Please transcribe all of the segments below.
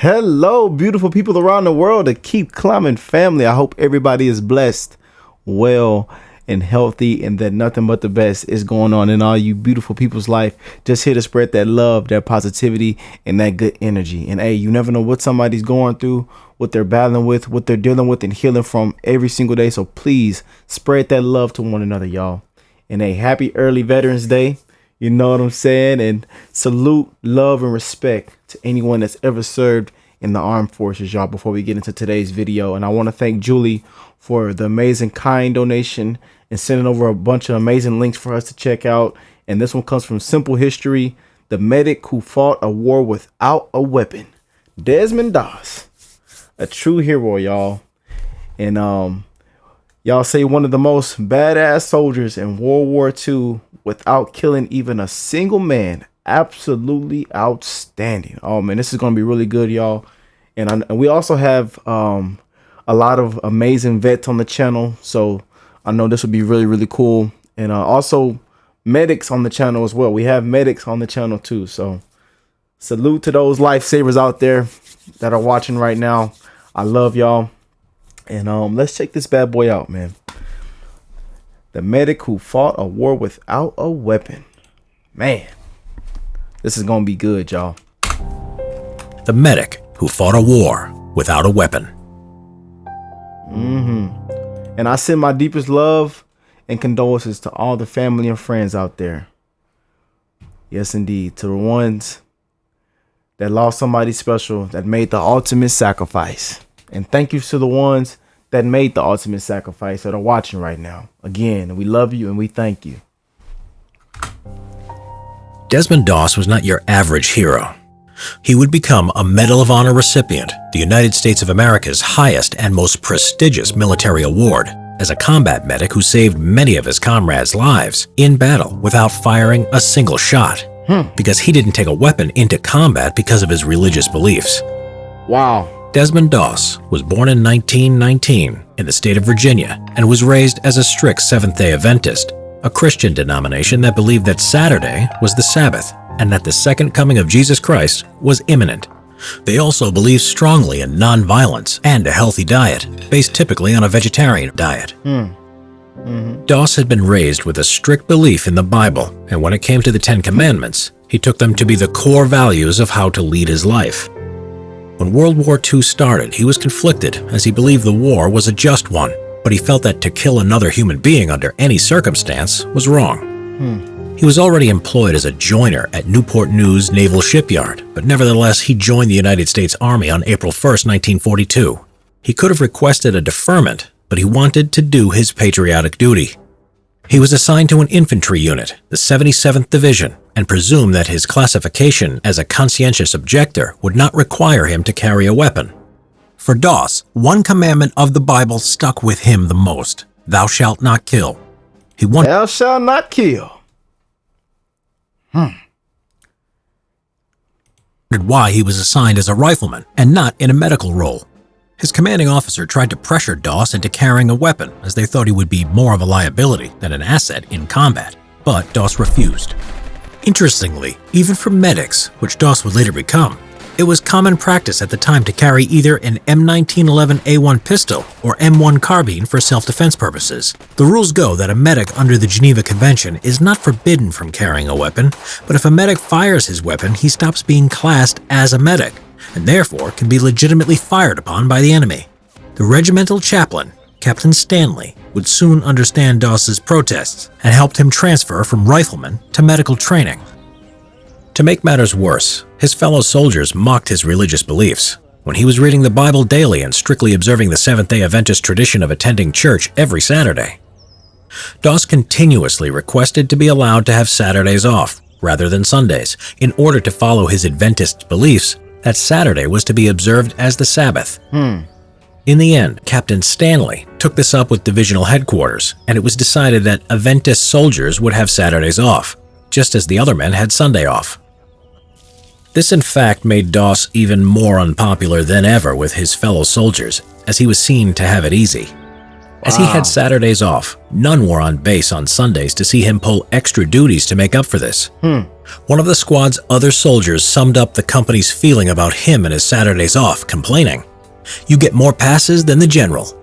Hello, beautiful people around the world, the Keep Climbing family. I hope everybody is blessed, well, and healthy, and that nothing but the best is going on in all you beautiful people's life. Just here to spread that love, that positivity, and that good energy. And hey, you never know what somebody's going through, what they're battling with, what they're dealing with, and healing from every single day. So please spread that love to one another, y'all. And a happy early Veterans Day. You know what I'm saying? And salute, love, and respect to anyone that's ever served in the armed forces, y'all, before we get into today's video. And I want to thank Julie for the amazing kind donation and sending over a bunch of amazing links for us to check out. And this one comes from Simple History, the medic who fought a war without a weapon. Desmond Doss, a true hero, y'all. And y'all say one of the most badass soldiers in World War II without killing even a single man. Absolutely outstanding. Oh man, this is gonna be really good, y'all. And we also have a lot of amazing vets on the channel, so I know this would be really cool. And also medics on the channel as well. We have medics on the channel too, so salute to those lifesavers out there that are watching right now. I love y'all. And let's check this bad boy out, man. The medic who fought a war without a weapon. Man, this is gonna be good, y'all. The medic who fought a war without a weapon. And I send my deepest love and condolences to all the family and friends out there. Yes, indeed. To the ones that lost somebody special, that made the ultimate sacrifice. And thank you to the ones that made the ultimate sacrifice that are watching right now. Again, we love you and we thank you. Desmond Doss was not your average hero. He would become a Medal of Honor recipient, the United States of America's highest and most prestigious military award, as a combat medic who saved many of his comrades' lives in battle without firing a single shot, because he didn't take a weapon into combat because of his religious beliefs. Wow. Desmond Doss was born in 1919 in the state of Virginia and was raised as a strict Seventh-day Adventist, a Christian denomination that believed that Saturday was the Sabbath and that the second coming of Jesus Christ was imminent. They also believed strongly in nonviolence and a healthy diet, based typically on a vegetarian diet. Doss had been raised with a strict belief in the Bible, and when it came to the Ten Commandments, he took them to be the core values of how to lead his life. When World War II started, he was conflicted as he believed the war was a just one, but he felt that to kill another human being under any circumstance was wrong. He was already employed as a joiner at Newport News Naval Shipyard, but nevertheless he joined the United States Army on April 1st, 1942. He could have requested a deferment, but he wanted to do his patriotic duty. He was assigned to an infantry unit, the 77th Division, and presumed that his classification as a conscientious objector would not require him to carry a weapon. For Doss, one commandment of the Bible stuck with him the most: thou shalt not kill. Thou shalt not kill. Why he was assigned as a rifleman and not in a medical role. His commanding officer tried to pressure Doss into carrying a weapon, as they thought he would be more of a liability than an asset in combat, but Doss refused. Interestingly, even for medics, which Doss would later become, it was common practice at the time to carry either an M1911A1 pistol or M1 carbine for self-defense purposes. The rules go that a medic under the Geneva Convention is not forbidden from carrying a weapon, but if a medic fires his weapon, he stops being classed as a medic, and therefore can be legitimately fired upon by the enemy. The regimental chaplain, Captain Stanley, would soon understand Doss's protests and helped him transfer from rifleman to medical training. To make matters worse, his fellow soldiers mocked his religious beliefs. When he was reading the Bible daily and strictly observing the Seventh-day Adventist tradition of attending church every Saturday, Doss continuously requested to be allowed to have Saturdays off rather than Sundays in order to follow his Adventist beliefs that Saturday was to be observed as the Sabbath. In the end, Captain Stanley took this up with divisional headquarters, and it was decided that Adventist soldiers would have Saturdays off, just as the other men had Sunday off. This in fact made Doss even more unpopular than ever with his fellow soldiers, as he was seen to have it easy. As he had Saturdays off, none were on base on Sundays to see him pull extra duties to make up for this. One of the squad's other soldiers summed up the company's feeling about him and his Saturdays off, complaining, "You get more passes than the general."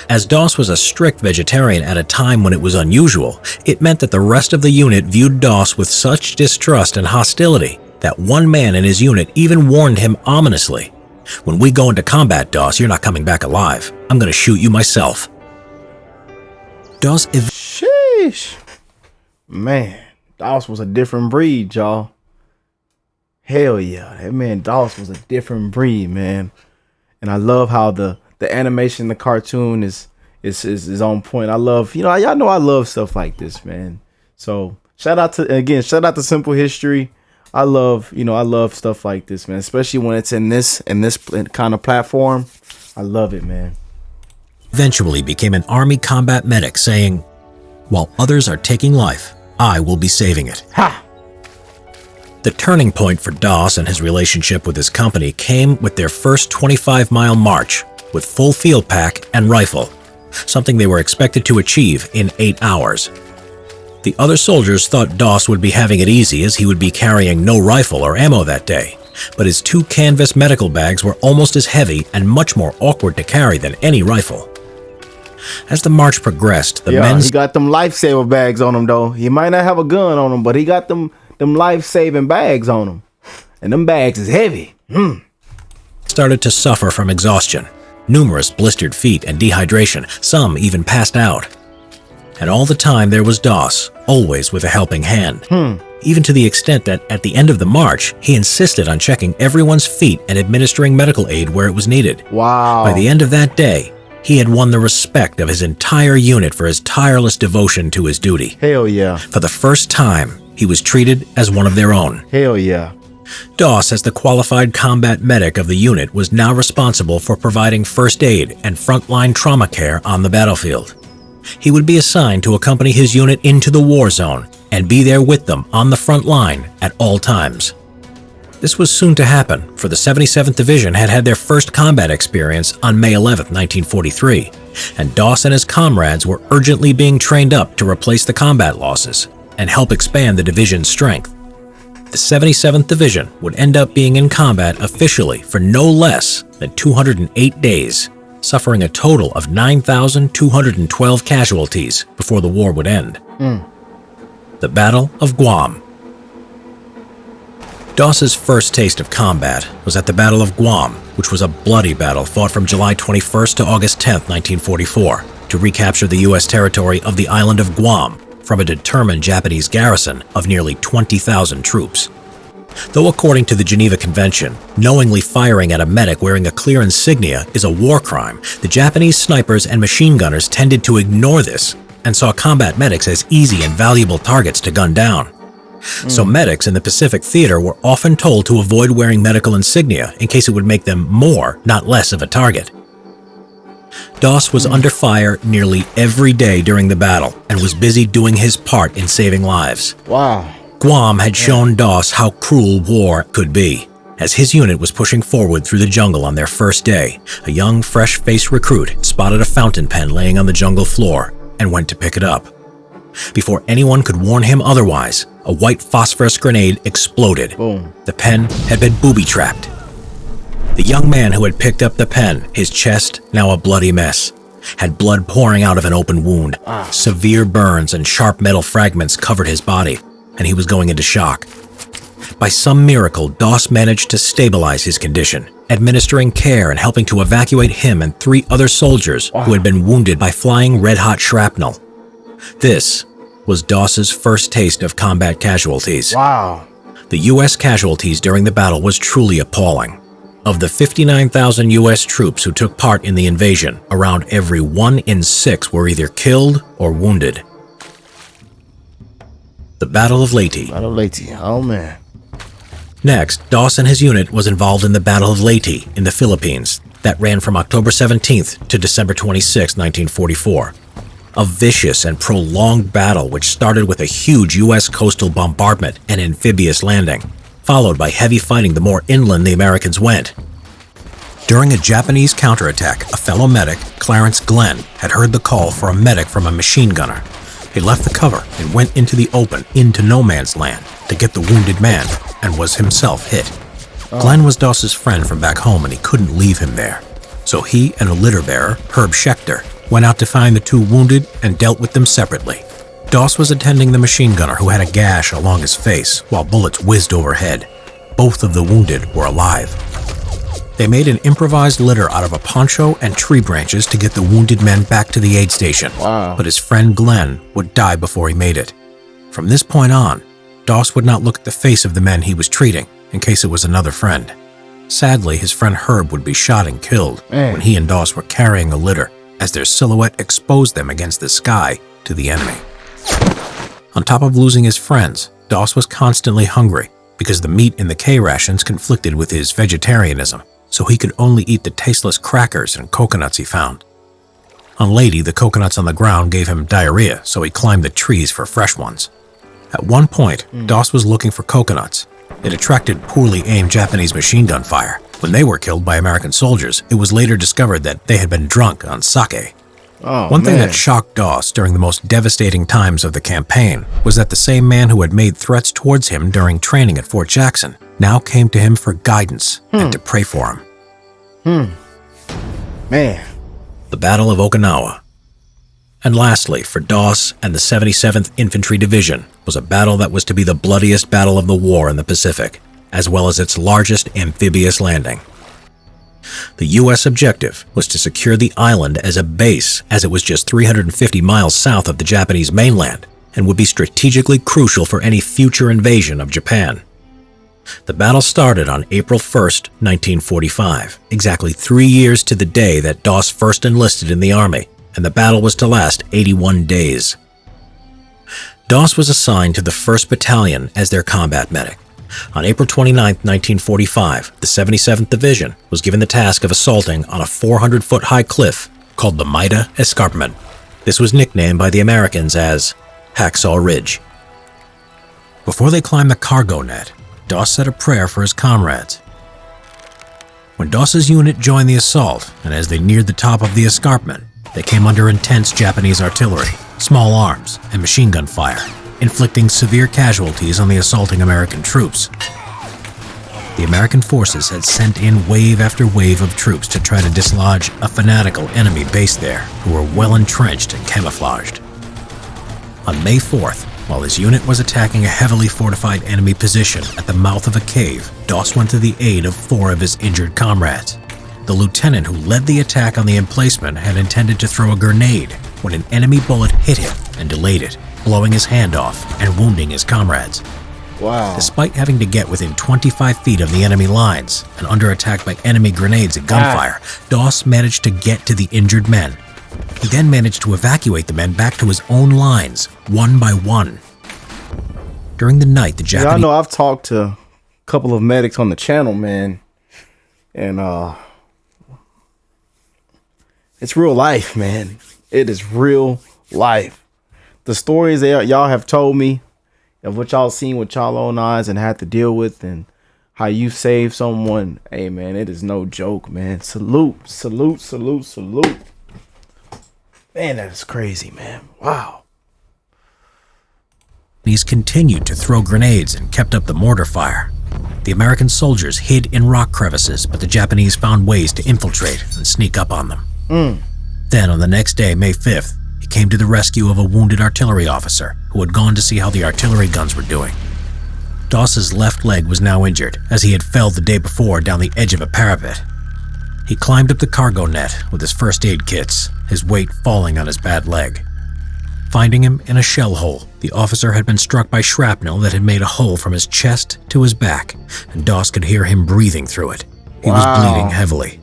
As Doss was a strict vegetarian at a time when it was unusual, it meant that the rest of the unit viewed Doss with such distrust and hostility that one man in his unit even warned him ominously, "When we go into combat, Doss, you're not coming back alive. I'm going to shoot you myself." Doss Sheesh. Man, Doss was a different breed, y'all. Hell yeah. That man Doss was a different breed, man. And I love how the animation, the cartoon is on point. I love, y'all know I love stuff like this, man. So shout out to Simple History. I love stuff like this, man, especially when it's in this kind of platform. I love it, man. Eventually became an Army combat medic, saying, "While others are taking life, I will be saving it." Ha! The turning point for Doss and his relationship with his company came with their first 25-mile march with full field pack and rifle, something they were expected to achieve in 8 hours. The other soldiers thought Doss would be having it easy as he would be carrying no rifle or ammo that day, but his 2 canvas medical bags were almost as heavy and much more awkward to carry than any rifle. As the march progressed, he got them lifesaver bags on him, though. He might not have a gun on him, but he got them life-saving bags on him. And them bags is heavy. Started to suffer from exhaustion, numerous blistered feet and dehydration. Some even passed out. And all the time there was Doss, always with a helping hand. Even to the extent that at the end of the march, he insisted on checking everyone's feet and administering medical aid where it was needed. Wow. By the end of that day, he had won the respect of his entire unit for his tireless devotion to his duty. Hell yeah. For the first time, he was treated as one of their own. Hell yeah. Doss, as the qualified combat medic of the unit, was now responsible for providing first aid and frontline trauma care on the battlefield. He would be assigned to accompany his unit into the war zone and be there with them on the front line at all times. This was soon to happen, for the 77th Division had had their first combat experience on May 11, 1943, and Doss and his comrades were urgently being trained up to replace the combat losses and help expand the division's strength. The 77th Division would end up being in combat officially for no less than 208 days, suffering a total of 9,212 casualties before the war would end. The Battle of Guam. Doss's first taste of combat was at the Battle of Guam, which was a bloody battle fought from July 21st to August 10th, 1944, to recapture the U.S. territory of the island of Guam from a determined Japanese garrison of nearly 20,000 troops. Though according to the Geneva Convention, knowingly firing at a medic wearing a clear insignia is a war crime, the Japanese snipers and machine gunners tended to ignore this and saw combat medics as easy and valuable targets to gun down. So medics in the Pacific Theater were often told to avoid wearing medical insignia in case it would make them more, not less, of a target. Doss was under fire nearly every day during the battle and was busy doing his part in saving lives. Wow. Guam had shown Doss how cruel war could be. As his unit was pushing forward through the jungle on their first day, a young, fresh-faced recruit spotted a fountain pen laying on the jungle floor and went to pick it up. Before anyone could warn him otherwise, a white phosphorus grenade exploded. Boom. The pen had been booby-trapped. The young man who had picked up the pen, his chest now a bloody mess, had blood pouring out of an open wound. Severe burns and sharp metal fragments covered his body, and he was going into shock. By some miracle, Doss managed to stabilize his condition, administering care and helping to evacuate him and 3 other soldiers who had been wounded by flying red-hot shrapnel. This was Doss's first taste of combat casualties. Wow. The U.S. casualties during the battle was truly appalling. Of the 59,000 U.S. troops who took part in the invasion, around every 1 in 6 were either killed or wounded. The Battle of Leyte. Battle of Leyte. Oh, man. Next, Doss and his unit was involved in the Battle of Leyte in the Philippines that ran from October 17th to December 26, 1944. A vicious and prolonged battle which started with a huge U.S. coastal bombardment and amphibious landing, followed by heavy fighting the more inland the Americans went. During a Japanese counterattack, a fellow medic, Clarence Glenn, had heard the call for a medic from a machine gunner. He left the cover and went into the open, into no man's land, to get the wounded man, and was himself hit. Glenn was Doss's friend from back home, and he couldn't leave him there. So he and a litter bearer, Herb Schechter, went out to find the two wounded and dealt with them separately. Doss was attending the machine gunner who had a gash along his face while bullets whizzed overhead. Both of the wounded were alive. They made an improvised litter out of a poncho and tree branches to get the wounded men back to the aid station. Wow. But his friend Glenn would die before he made it. From this point on, Doss would not look at the face of the men he was treating in case it was another friend. Sadly, his friend Herb would be shot and killed when he and Doss were carrying a litter, as their silhouette exposed them against the sky to the enemy. On top of losing his friends, Doss was constantly hungry because the meat in the K rations conflicted with his vegetarianism, so he could only eat the tasteless crackers and coconuts he found. On Lady, the coconuts on the ground gave him diarrhea, so he climbed the trees for fresh ones. At one point, Doss was looking for coconuts. It attracted poorly aimed Japanese machine gun fire. When they were killed by American soldiers, it was later discovered that they had been drunk on sake. One thing that shocked Doss during the most devastating times of the campaign was that the same man who had made threats towards him during training at Fort Jackson now came to him for guidance and to pray for him. Man. The Battle of Okinawa. And lastly, for Doss and the 77th Infantry Division was a battle that was to be the bloodiest battle of the war in the Pacific, as well as its largest amphibious landing. The U.S. objective was to secure the island as a base, as it was just 350 miles south of the Japanese mainland and would be strategically crucial for any future invasion of Japan. The battle started on April 1st, 1945, exactly 3 years to the day that Doss first enlisted in the Army, and the battle was to last 81 days. Doss was assigned to the 1st Battalion as their combat medic. On April 29, 1945, the 77th Division was given the task of assaulting on a 400-foot-high cliff called the Maida Escarpment. This was nicknamed by the Americans as Hacksaw Ridge. Before they climbed the cargo net, Doss said a prayer for his comrades. When Doss's unit joined the assault, and as they neared the top of the escarpment, they came under intense Japanese artillery, small arms, and machine gun fire, inflicting severe casualties on the assaulting American troops. The American forces had sent in wave after wave of troops to try to dislodge a fanatical enemy base there who were well entrenched and camouflaged. On May 4th, while his unit was attacking a heavily fortified enemy position at the mouth of a cave, Doss went to the aid of 4 of his injured comrades. The lieutenant who led the attack on the emplacement had intended to throw a grenade when an enemy bullet hit him and delayed it, blowing his hand off and wounding his comrades. Wow. Despite having to get within 25 feet of the enemy lines and under attack by enemy grenades and gunfire, Doss managed to get to the injured men. He then managed to evacuate the men back to his own lines, one by one. During the night, the Japanese... I know I've talked to a couple of medics on the channel, man. And, it's real life, man. It is real life. The stories that y'all have told me of what y'all seen with y'all own eyes and had to deal with and how you saved someone. Hey, man, it is no joke, man. Salute, salute, salute, salute. Man, that is crazy, man. Wow. He's continued to throw grenades and kept up the mortar fire. The American soldiers hid in rock crevices, but the Japanese found ways to infiltrate and sneak up on them. Then, on the next day, May 5th, he came to the rescue of a wounded artillery officer who had gone to see how the artillery guns were doing. Doss's left leg was now injured, as he had fell the day before down the edge of a parapet. He climbed up the cargo net with his first aid kits, his weight falling on his bad leg. Finding him in a shell hole, the officer had been struck by shrapnel that had made a hole from his chest to his back, and Doss could hear him breathing through it. He was bleeding heavily.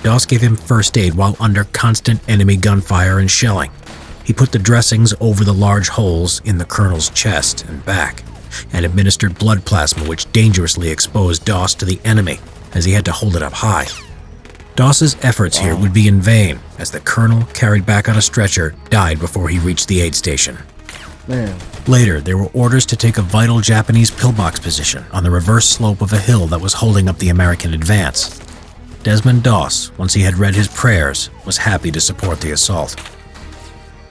Doss gave him first aid while under constant enemy gunfire and shelling. He put the dressings over the large holes in the colonel's chest and back, and administered blood plasma which dangerously exposed Doss to the enemy, as he had to hold it up high. Doss's efforts here would be in vain, as the colonel, carried back on a stretcher, died before he reached the aid station. Man. Later, there were orders to take a vital Japanese pillbox position on the reverse slope of a hill that was holding up the American advance. Desmond Doss, once he had read his prayers, was happy to support the assault.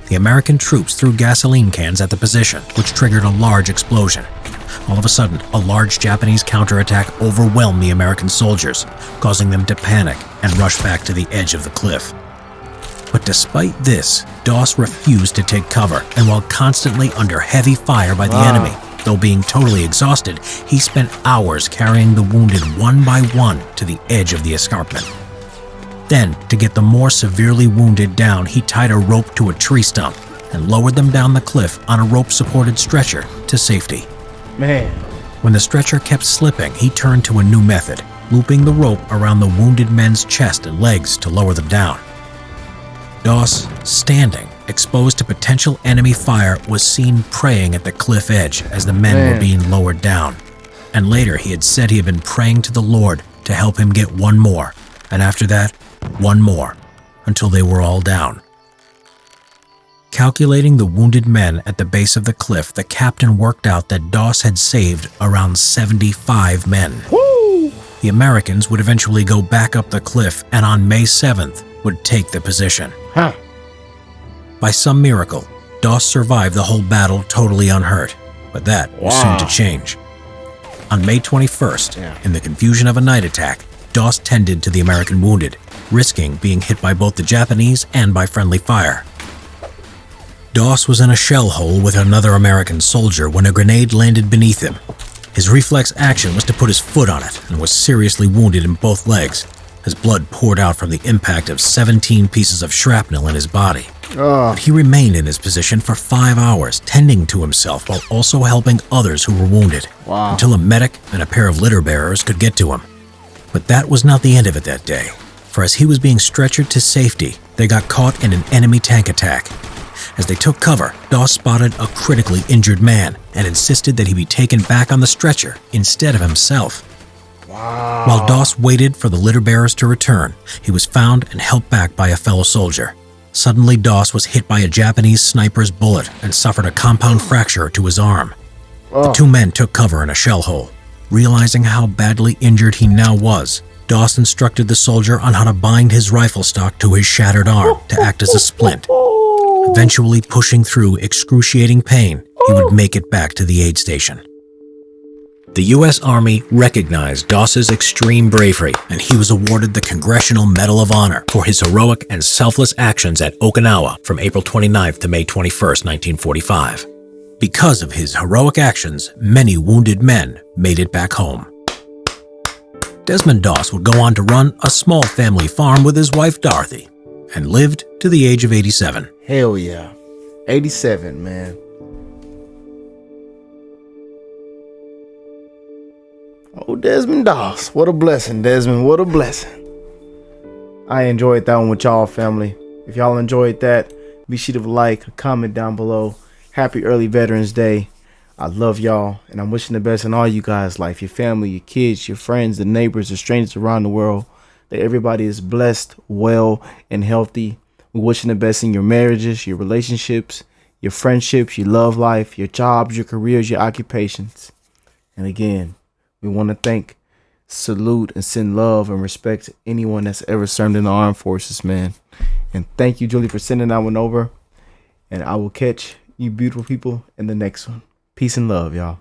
The American troops threw gasoline cans at the position, which triggered a large explosion. All of a sudden, a large Japanese counterattack overwhelmed the American soldiers, causing them to panic and rush back to the edge of the cliff. But despite this, Doss refused to take cover, and while constantly under heavy fire by the enemy, though being totally exhausted, he spent hours carrying the wounded one by one to the edge of the escarpment. Then, to get the more severely wounded down, he tied a rope to a tree stump and lowered them down the cliff on a rope-supported stretcher to safety. Man. When the stretcher kept slipping, he turned to a new method, looping the rope around the wounded men's chest and legs to lower them down. Doss, standing, exposed to potential enemy fire, was seen praying at the cliff edge as the men were being lowered down. And later he had said he had been praying to the Lord to help him get one more, and after that, one more, until they were all down. Calculating the wounded men at the base of the cliff, the captain worked out that Doss had saved around 75 men. Woo! The Americans would eventually go back up the cliff and on May 7th would take the position. By some miracle, Doss survived the whole battle totally unhurt, but that was soon to change. On May 21st, in the confusion of a night attack, Doss tended to the American wounded, risking being hit by both the Japanese and by friendly fire. Doss was in a shell hole with another American soldier when a grenade landed beneath him. His reflex action was to put his foot on it and was seriously wounded in both legs. His blood poured out from the impact of 17 pieces of shrapnel in his body. But he remained in his position for 5 hours, tending to himself while also helping others who were wounded, until a medic and a pair of litter bearers could get to him. But that was not the end of it that day, for as he was being stretchered to safety, they got caught in an enemy tank attack. As they took cover, Doss spotted a critically injured man and insisted that he be taken back on the stretcher instead of himself. While Doss waited for the litter bearers to return, he was found and helped back by a fellow soldier. Suddenly, Doss was hit by a Japanese sniper's bullet and suffered a compound fracture to his arm. The two men took cover in a shell hole. Realizing how badly injured he now was, Doss instructed the soldier on how to bind his rifle stock to his shattered arm to act as a splint. Eventually pushing through excruciating pain, he would make it back to the aid station. The U.S. Army recognized Doss's extreme bravery, and he was awarded the Congressional Medal of Honor for his heroic and selfless actions at Okinawa from April 29th to May 21st, 1945. Because of his heroic actions, many wounded men made it back home. Desmond Doss would go on to run a small family farm with his wife Dorothy, and lived to the age of 87. Hell yeah. 87, man. Oh, Desmond Doss. What a blessing, Desmond. What a blessing. I enjoyed that one with y'all, family. If y'all enjoyed that, be sure to like, comment down below. Happy early Veterans Day. I love y'all, and I'm wishing the best in all you guys' life. Your family, your kids, your friends, the neighbors, the strangers around the world. That everybody is blessed, well, and healthy. We're wishing the best in your marriages, your relationships, your friendships, your love life, your jobs, your careers, your occupations. And again, we want to thank, salute, and send love and respect to anyone that's ever served in the armed forces, man. And thank you, Julie, for sending that one over. And I will catch you beautiful people in the next one. Peace and love, y'all.